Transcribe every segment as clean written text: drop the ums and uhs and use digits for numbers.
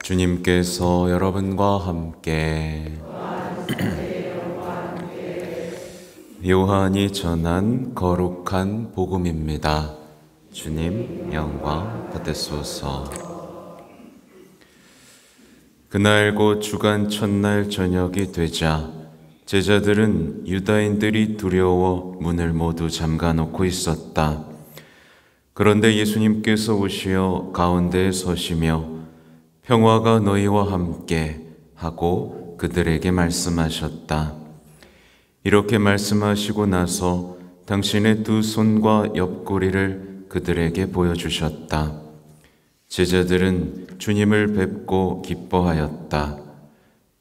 주님께서 여러분과 함께 요한이 전한 거룩한 복음입니다. 주님 영광 받으소서. 그날 곧 주간 첫날 저녁이 되자 제자들은 유다인들이 두려워 문을 모두 잠가놓고 있었다. 그런데 예수님께서 오시어 가운데에 서시며 평화가 너희와 함께 하고 그들에게 말씀하셨다. 이렇게 말씀하시고 나서 당신의 두 손과 옆구리를 그들에게 보여주셨다. 제자들은 주님을 뵙고 기뻐하였다.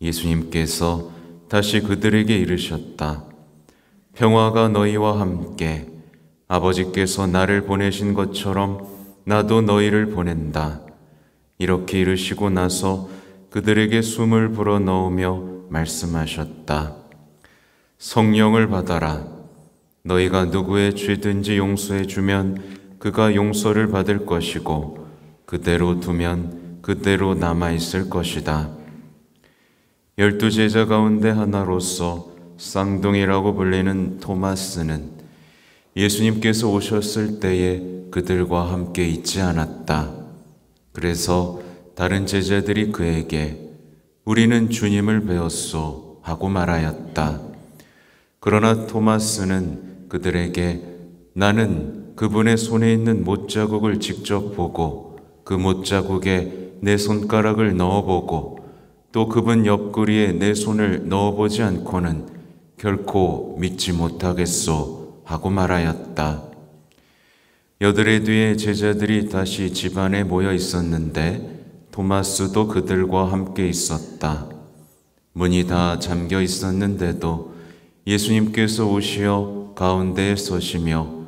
예수님께서 다시 그들에게 이르셨다. 평화가 너희와 함께, 아버지께서 나를 보내신 것처럼 나도 너희를 보낸다. 이렇게 이르시고 나서 그들에게 숨을 불어넣으며 말씀하셨다. 성령을 받아라. 너희가 누구의 죄든지 용서해 주면 그가 용서를 받을 것이고 그대로 두면 그대로 남아있을 것이다. 12 제자 가운데 하나로서 쌍둥이라고 불리는 토마스는 예수님께서 오셨을 때에 그들과 함께 있지 않았다. 그래서 다른 제자들이 그에게 우리는 주님을 배웠소 하고 말하였다. 그러나 토마스는 그들에게 나는 그분의 손에 있는 못자국을 직접 보고 그 못자국에 내 손가락을 넣어보고 또 그분 옆구리에 내 손을 넣어보지 않고는 결코 믿지 못하겠소 하고 말하였다. 8일 뒤에 제자들이 다시 집 안에 모여 있었는데 토마스도 그들과 함께 있었다. 문이 다 잠겨 있었는데도 예수님께서 오시어 가운데에 서시며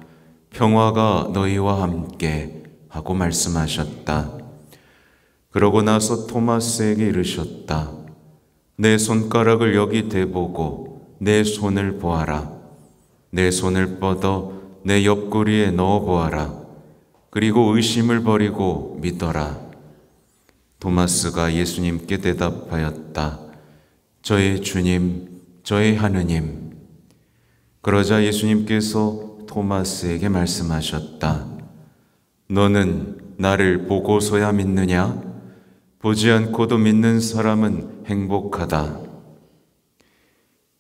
평화가 너희와 함께 하고 말씀하셨다. 그러고 나서 토마스에게 이르셨다. 내 손가락을 여기 대보고 내 손을 보아라. 내 손을 뻗어 내 옆구리에 넣어보아라. 그리고 의심을 버리고 믿어라. 토마스가 예수님께 대답하였다. 저의 주님, 저의 하느님. 그러자 예수님께서 토마스에게 말씀하셨다. 너는 나를 보고서야 믿느냐? 보지 않고도 믿는 사람은 행복하다.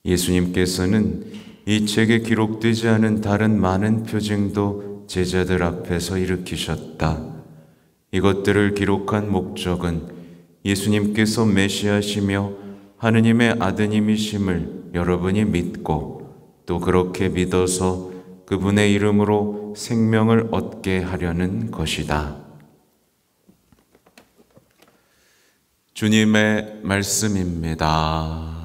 예수님께서는 이 책에 기록되지 않은 다른 많은 표징도 제자들 앞에서 일으키셨다. 이것들을 기록한 목적은 예수님께서 메시아시며 하느님의 아드님이심을 여러분이 믿고 또 그렇게 믿어서 그분의 이름으로 생명을 얻게 하려는 것이다. 주님의 말씀입니다.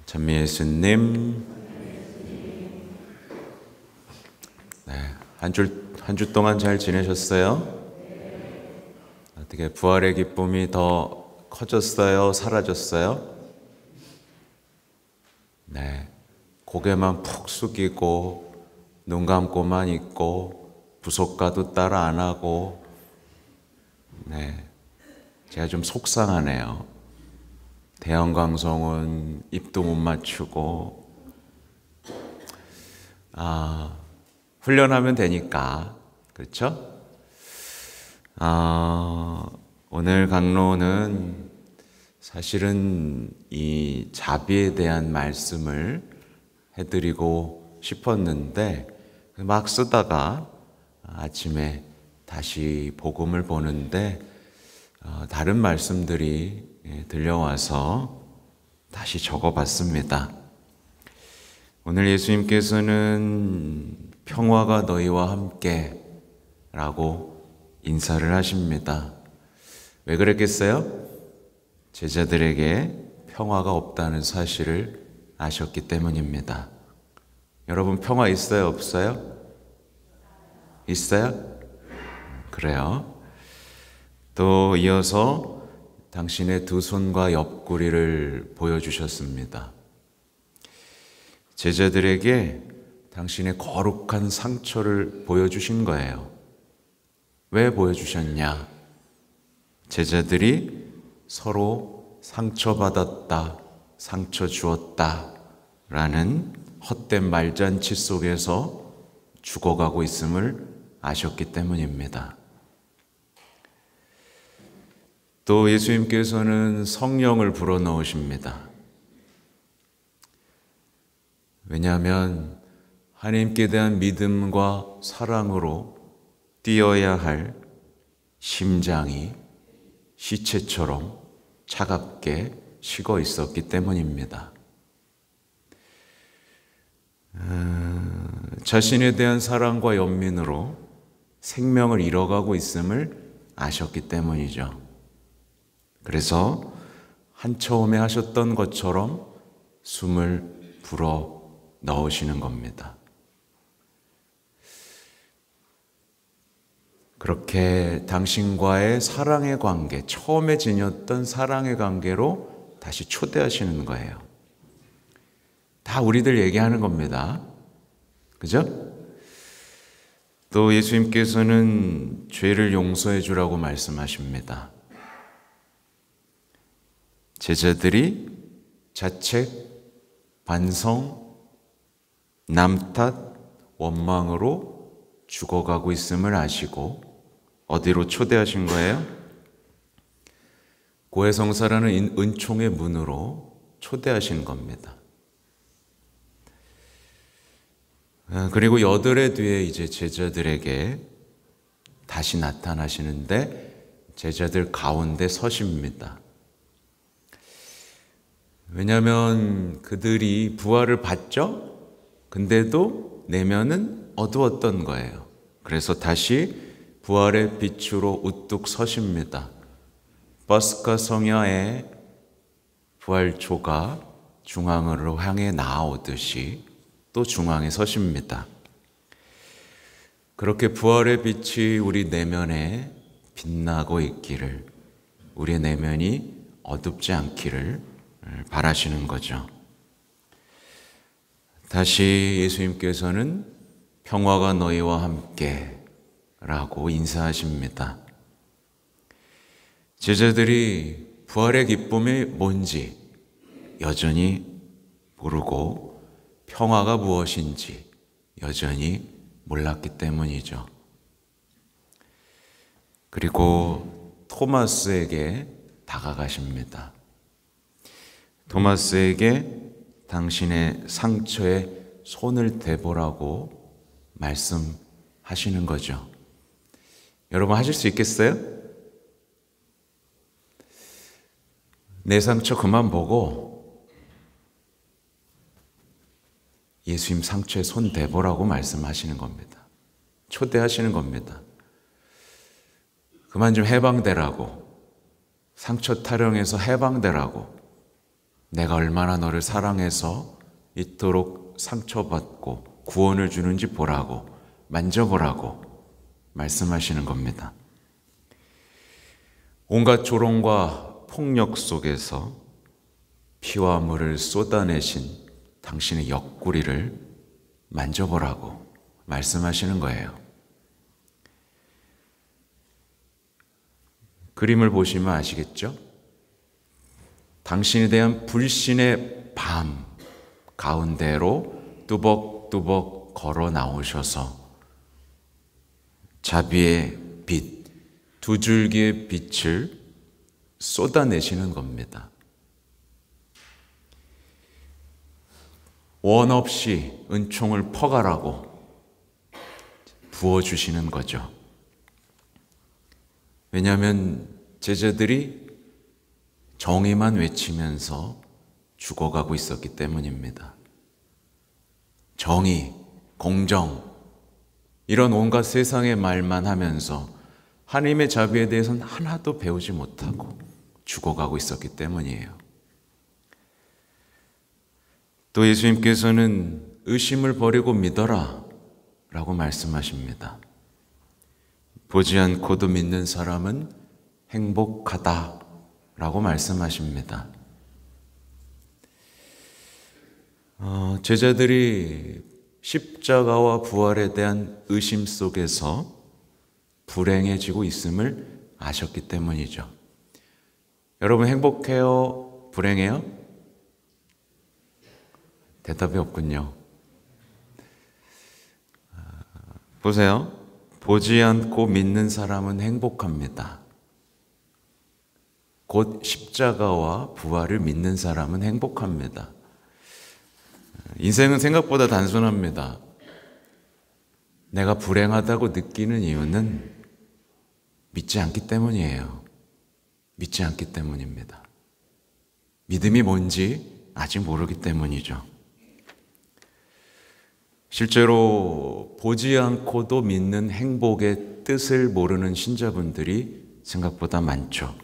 찬미 예수님, 네, 한 주 동안 잘 지내셨어요? 어떻게 부활의 기쁨이 더 커졌어요? 사라졌어요? 네, 고개만 푹 숙이고 눈 감고만 있고 부속가도 따라 안 하고, 네, 제가 좀 속상하네요. 대형광성은 입도 못 맞추고, 훈련하면 되니까, 그렇죠? 오늘 강론은 사실은 이 자비에 대한 말씀을 해드리고 싶었는데 막 쓰다가 아침에 다시 복음을 보는데 다른 말씀들이 들려와서 다시 적어봤습니다. 오늘 예수님께서는 평화가 너희와 함께 라고 인사를 하십니다. 왜 그랬겠어요? 제자들에게 평화가 없다는 사실을 아셨기 때문입니다. 여러분 평화 있어요? 없어요? 있어요? 그래요. 또 이어서 당신의 두 손과 옆구리를 보여주셨습니다. 제자들에게 당신의 거룩한 상처를 보여주신 거예요. 왜 보여주셨냐? 제자들이 서로 상처받았다, 상처 주었다 라는 헛된 말잔치 속에서 죽어가고 있음을 아셨기 때문입니다. 또 예수님께서는 성령을 불어넣으십니다. 왜냐하면 하나님께 대한 믿음과 사랑으로 뛰어야 할 심장이 시체처럼 차갑게 식어 있었기 때문입니다. 자신에 대한 사랑과 연민으로 생명을 잃어가고 있음을 아셨기 때문이죠. 그래서 한처음에 하셨던 것처럼 숨을 불어 넣으시는 겁니다. 그렇게 당신과의 사랑의 관계, 처음에 지녔던 사랑의 관계로 다시 초대하시는 거예요. 다 우리들 얘기하는 겁니다. 그죠? 또 예수님께서는 죄를 용서해 주라고 말씀하십니다. 제자들이 자책, 반성, 남 탓, 원망으로 죽어가고 있음을 아시고 어디로 초대하신 거예요? 고해성사라는 은총의 문으로 초대하신 겁니다. 그리고 8해 뒤에 이제 제자들에게 다시 나타나시는데 제자들 가운데 서십니다. 왜냐하면 그들이 부활을 봤죠? 근데도 내면은 어두웠던 거예요. 그래서 다시 부활의 빛으로 우뚝 서십니다. 버스카 성야의 부활초가 중앙으로 향해 나아오듯이 또 중앙에 서십니다. 그렇게 부활의 빛이 우리 내면에 빛나고 있기를, 우리 내면이 어둡지 않기를 바라시는 거죠. 다시 예수님께서는 평화가 너희와 함께 라고 인사하십니다. 제자들이 부활의 기쁨이 뭔지 여전히 모르고 평화가 무엇인지 여전히 몰랐기 때문이죠. 그리고 토마스에게 다가가십니다. 토마스에게 당신의 상처에 손을 대보라고 말씀하시는 거죠. 여러분 하실 수 있겠어요? 내 상처 그만 보고 예수님 상처에 손 대보라고 말씀하시는 겁니다. 초대하시는 겁니다. 그만 좀 해방되라고, 상처 타령해서 해방되라고, 내가 얼마나 너를 사랑해서 이토록 상처받고 구원을 주는지 보라고, 만져보라고 말씀하시는 겁니다. 온갖 조롱과 폭력 속에서 피와 물을 쏟아내신 당신의 옆구리를 만져보라고 말씀하시는 거예요. 그림을 보시면 아시겠죠? 당신에 대한 불신의 밤 가운데로 뚜벅뚜벅 걸어 나오셔서 자비의 빛, 두 줄기의 빛을 쏟아내시는 겁니다. 원 없이 은총을 퍼가라고 부어주시는 거죠. 왜냐하면 제자들이 정의만 외치면서 죽어가고 있었기 때문입니다. 정의, 공정, 이런 온갖 세상의 말만 하면서 하나님의 자비에 대해서는 하나도 배우지 못하고 죽어가고 있었기 때문이에요. 또 예수님께서는 의심을 버리고 믿어라 라고 말씀하십니다. 보지 않고도 믿는 사람은 행복하다 라고 말씀하십니다. 제자들이 십자가와 부활에 대한 의심 속에서 불행해지고 있음을 아셨기 때문이죠. 여러분 행복해요? 불행해요? 대답이 없군요. 보세요. 보지 않고 믿는 사람은 행복합니다. 곧 십자가와 부활을 믿는 사람은 행복합니다. 인생은 생각보다 단순합니다. 내가 불행하다고 느끼는 이유는 믿지 않기 때문이에요. 믿지 않기 때문입니다. 믿음이 뭔지 아직 모르기 때문이죠. 실제로 보지 않고도 믿는 행복의 뜻을 모르는 신자분들이 생각보다 많죠.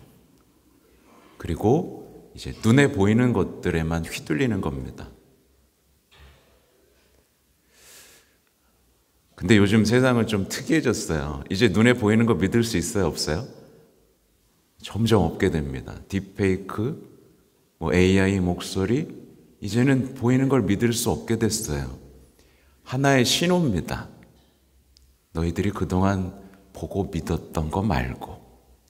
그리고 이제 눈에 보이는 것들에만 휘둘리는 겁니다. 근데 요즘 세상은 좀 특이해졌어요. 이제 눈에 보이는 거 믿을 수 있어요? 없어요? 점점 없게 됩니다. 딥페이크, AI 목소리, 이제는 보이는 걸 믿을 수 없게 됐어요. 하나의 신호입니다. 너희들이 그동안 보고 믿었던 거 말고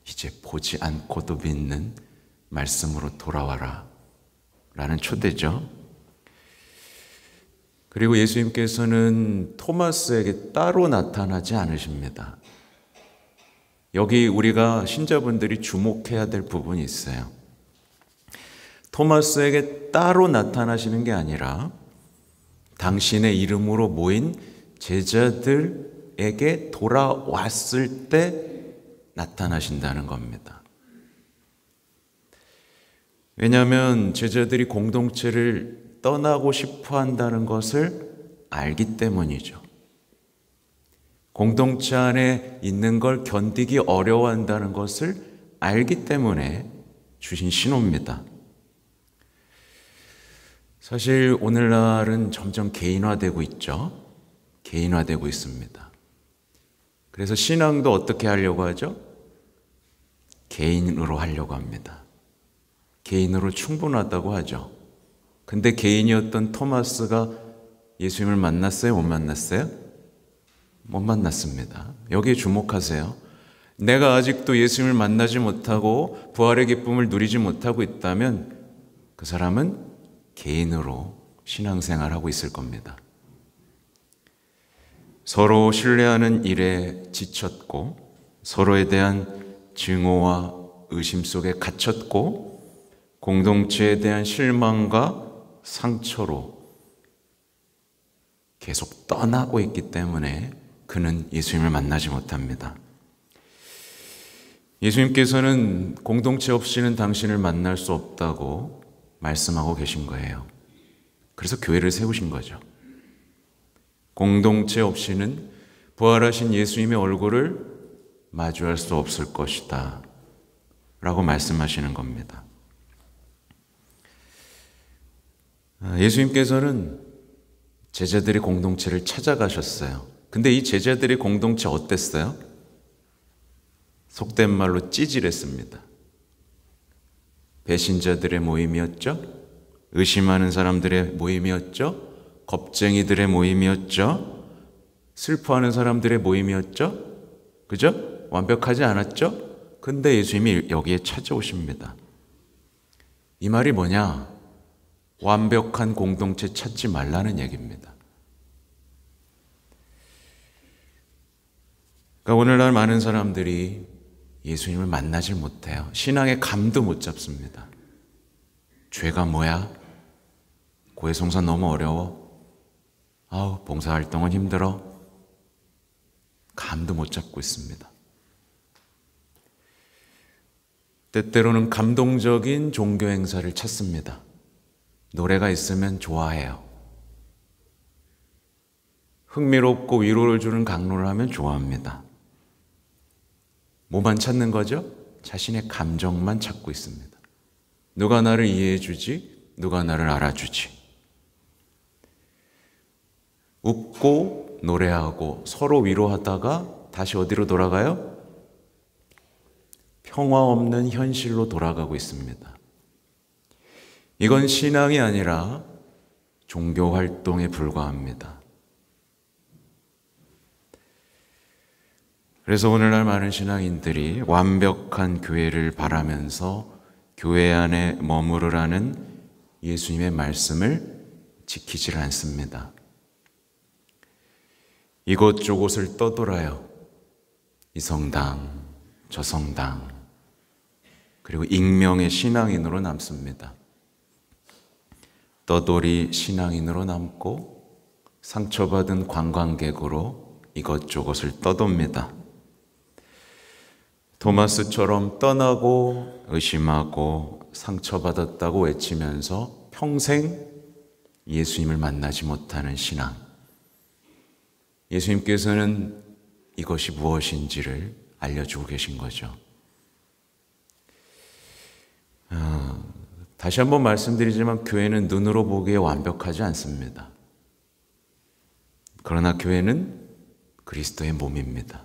이제 보지 않고도 믿는 말씀으로 돌아와라 라는 초대죠. 그리고 예수님께서는 토마스에게 따로 나타나지 않으십니다. 여기 우리가 신자분들이 주목해야 될 부분이 있어요. 토마스에게 따로 나타나시는 게 아니라 당신의 이름으로 모인 제자들에게 돌아왔을 때 나타나신다는 겁니다. 왜냐하면 제자들이 공동체를 떠나고 싶어 한다는 것을 알기 때문이죠. 공동체 안에 있는 걸 견디기 어려워한다는 것을 알기 때문에 주신 신호입니다. 사실 오늘날은 점점 개인화되고 있죠. 개인화되고 있습니다. 그래서 신앙도 어떻게 하려고 하죠? 개인으로 하려고 합니다. 개인으로 충분하다고 하죠. 근데 개인이었던 토마스가 예수님을 만났어요? 못 만났어요? 못 만났습니다. 여기에 주목하세요. 내가 아직도 예수님을 만나지 못하고 부활의 기쁨을 누리지 못하고 있다면 그 사람은 개인으로 신앙생활하고 있을 겁니다. 서로 신뢰하는 일에 지쳤고 서로에 대한 증오와 의심 속에 갇혔고 공동체에 대한 실망과 상처로 계속 떠나고 있기 때문에 그는 예수님을 만나지 못합니다. 예수님께서는 공동체 없이는 당신을 만날 수 없다고 말씀하고 계신 거예요. 그래서 교회를 세우신 거죠. 공동체 없이는 부활하신 예수님의 얼굴을 마주할 수 없을 것이다 라고 말씀하시는 겁니다. 예수님께서는 제자들의 공동체를 찾아가셨어요. 근데 이 제자들의 공동체 어땠어요? 속된 말로 찌질했습니다. 배신자들의 모임이었죠. 의심하는 사람들의 모임이었죠. 겁쟁이들의 모임이었죠. 슬퍼하는 사람들의 모임이었죠. 그죠? 완벽하지 않았죠? 근데 예수님이 여기에 찾아오십니다. 이 말이 뭐냐? 완벽한 공동체 찾지 말라는 얘기입니다. 그러니까 오늘날 많은 사람들이 예수님을 만나질 못해요. 신앙의 감도 못 잡습니다. 죄가 뭐야? 고해성사 너무 어려워. 봉사활동은 힘들어. 감도 못 잡고 있습니다. 때때로는 감동적인 종교 행사를 찾습니다. 노래가 있으면 좋아해요. 흥미롭고 위로를 주는 강론을 하면 좋아합니다. 뭐만 찾는 거죠? 자신의 감정만 찾고 있습니다. 누가 나를 이해해 주지? 누가 나를 알아주지? 웃고 노래하고 서로 위로하다가 다시 어디로 돌아가요? 평화 없는 현실로 돌아가고 있습니다. 이건 신앙이 아니라 종교 활동에 불과합니다. 그래서 오늘날 많은 신앙인들이 완벽한 교회를 바라면서 교회 안에 머무르라는 예수님의 말씀을 지키질 않습니다. 이곳저곳을 떠돌아요. 이 성당, 저 성당, 그리고 익명의 신앙인으로 남습니다. 떠돌이 신앙인으로 남고 상처받은 관광객으로 이것저것을 떠돕니다. 토마스처럼 떠나고 의심하고 상처받았다고 외치면서 평생 예수님을 만나지 못하는 신앙. 예수님께서는 이것이 무엇인지를 알려주고 계신 거죠. 다시 한번 말씀드리지만 교회는 눈으로 보기에 완벽하지 않습니다. 그러나 교회는 그리스도의 몸입니다.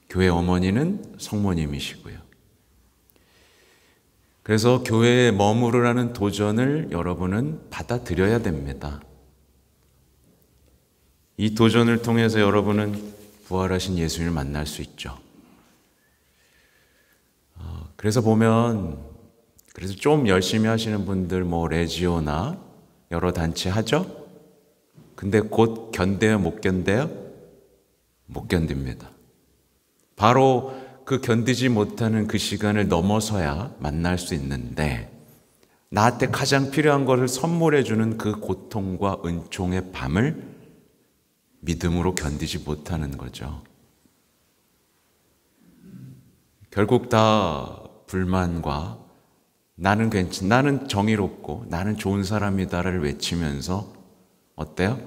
교회 어머니는 성모님이시고요. 그래서 교회에 머무르라는 도전을 여러분은 받아들여야 됩니다. 이 도전을 통해서 여러분은 부활하신 예수님을 만날 수 있죠. 그래서 보면 그래서 좀 열심히 하시는 분들 뭐 레지오나 여러 단체 하죠? 근데 곧 견뎌요? 못 견뎌요? 못 견딥니다. 바로 그 견디지 못하는 그 시간을 넘어서야 만날 수 있는데 나한테 가장 필요한 것을 선물해 주는 그 고통과 은총의 밤을 믿음으로 견디지 못하는 거죠. 결국 다 불만과 나는 나는 정의롭고 나는 좋은 사람이다를 외치면서 어때요?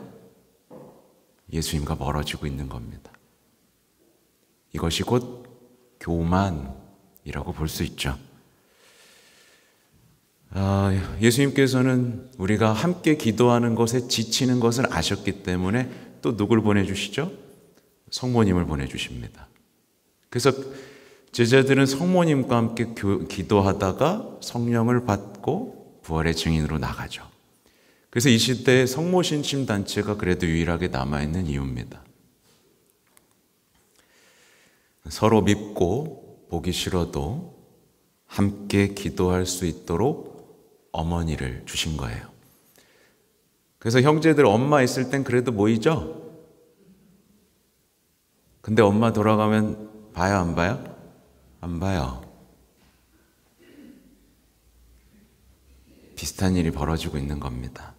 예수님과 멀어지고 있는 겁니다. 이것이 곧 교만이라고 볼 수 있죠. 예수님께서는 우리가 함께 기도하는 것에 지치는 것을 아셨기 때문에 또 누굴 보내주시죠? 성모님을 보내주십니다. 그래서 제자들은 성모님과 함께 기도하다가 성령을 받고 부활의 증인으로 나가죠. 그래서 이 시대에 성모신심 단체가 그래도 유일하게 남아있는 이유입니다. 서로 믿고 보기 싫어도 함께 기도할 수 있도록 어머니를 주신 거예요. 그래서 형제들 엄마 있을 땐 그래도 모이죠? 근데 엄마 돌아가면 봐요, 안 봐요? 안 봐요. 비슷한 일이 벌어지고 있는 겁니다.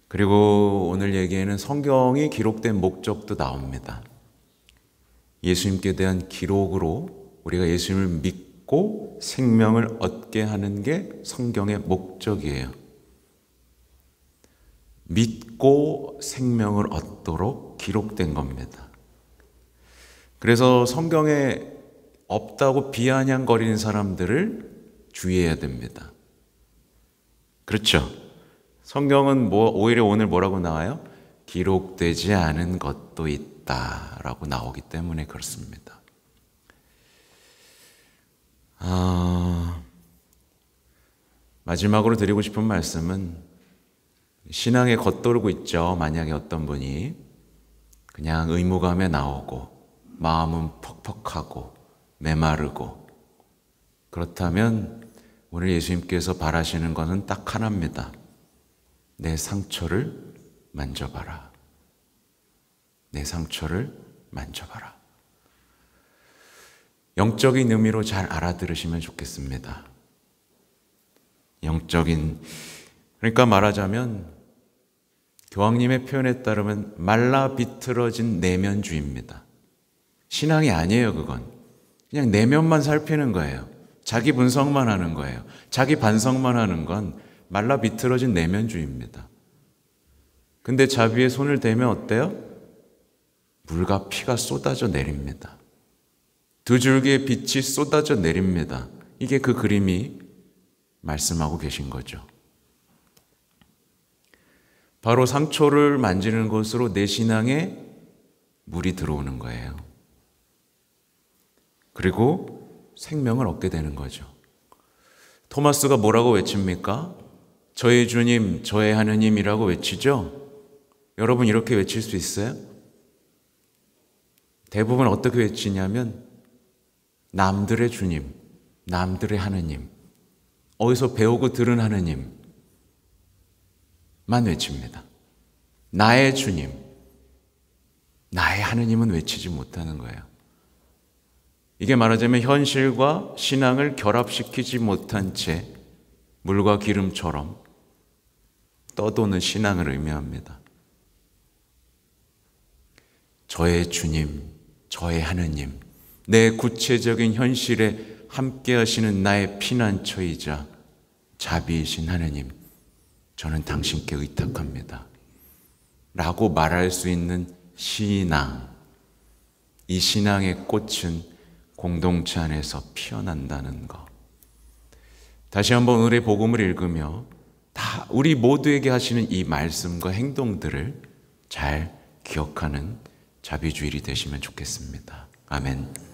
그리고 오늘 얘기에는 성경이 기록된 목적도 나옵니다. 예수님께 대한 기록으로 우리가 예수님을 믿고 생명을 얻게 하는 게 성경의 목적이에요. 믿고 생명을 얻도록 기록된 겁니다. 그래서 성경에 없다고 비아냥거리는 사람들을 주의해야 됩니다. 그렇죠? 성경은 오히려 오늘 뭐라고 나와요? 기록되지 않은 것도 있다라고 나오기 때문에 그렇습니다. 마지막으로 드리고 싶은 말씀은 신앙에 겉도르고 있죠. 만약에 어떤 분이 그냥 의무감에 나오고 마음은 퍽퍽하고 메마르고 그렇다면 오늘 예수님께서 바라시는 것은 딱 하나입니다. 내 상처를 만져봐라. 내 상처를 만져봐라. 영적인 의미로 잘 알아들으시면 좋겠습니다. 그러니까 말하자면 교황님의 표현에 따르면 말라 비틀어진 내면주의입니다. 신앙이 아니에요, 그건. 그냥 내면만 살피는 거예요. 자기 분석만 하는 거예요. 자기 반성만 하는 건 말라 비틀어진 내면주의입니다. 근데 자비에 손을 대면 어때요? 물과 피가 쏟아져 내립니다. 두 줄기의 빛이 쏟아져 내립니다. 이게 그 그림이 말씀하고 계신 거죠. 바로 상처를 만지는 것으로 내 신앙에 물이 들어오는 거예요. 그리고 생명을 얻게 되는 거죠. 토마스가 뭐라고 외칩니까? 저의 주님, 저의 하느님이라고 외치죠? 여러분 이렇게 외칠 수 있어요? 대부분 어떻게 외치냐면 남들의 주님, 남들의 하느님, 어디서 배우고 들은 하느님만 외칩니다. 나의 주님, 나의 하느님은 외치지 못하는 거예요. 이게 말하자면 현실과 신앙을 결합시키지 못한 채 물과 기름처럼 떠도는 신앙을 의미합니다. 저의 주님, 저의 하느님, 내 구체적인 현실에 함께 하시는 나의 피난처이자 자비이신 하느님, 저는 당신께 의탁합니다. 라고 말할 수 있는 신앙, 이 신앙의 꽃은 공동체 안에서 피어난다는 것. 다시 한번 오늘의 복음을 읽으며 다 우리 모두에게 하시는 이 말씀과 행동들을 잘 기억하는 자비주일이 되시면 좋겠습니다. 아멘.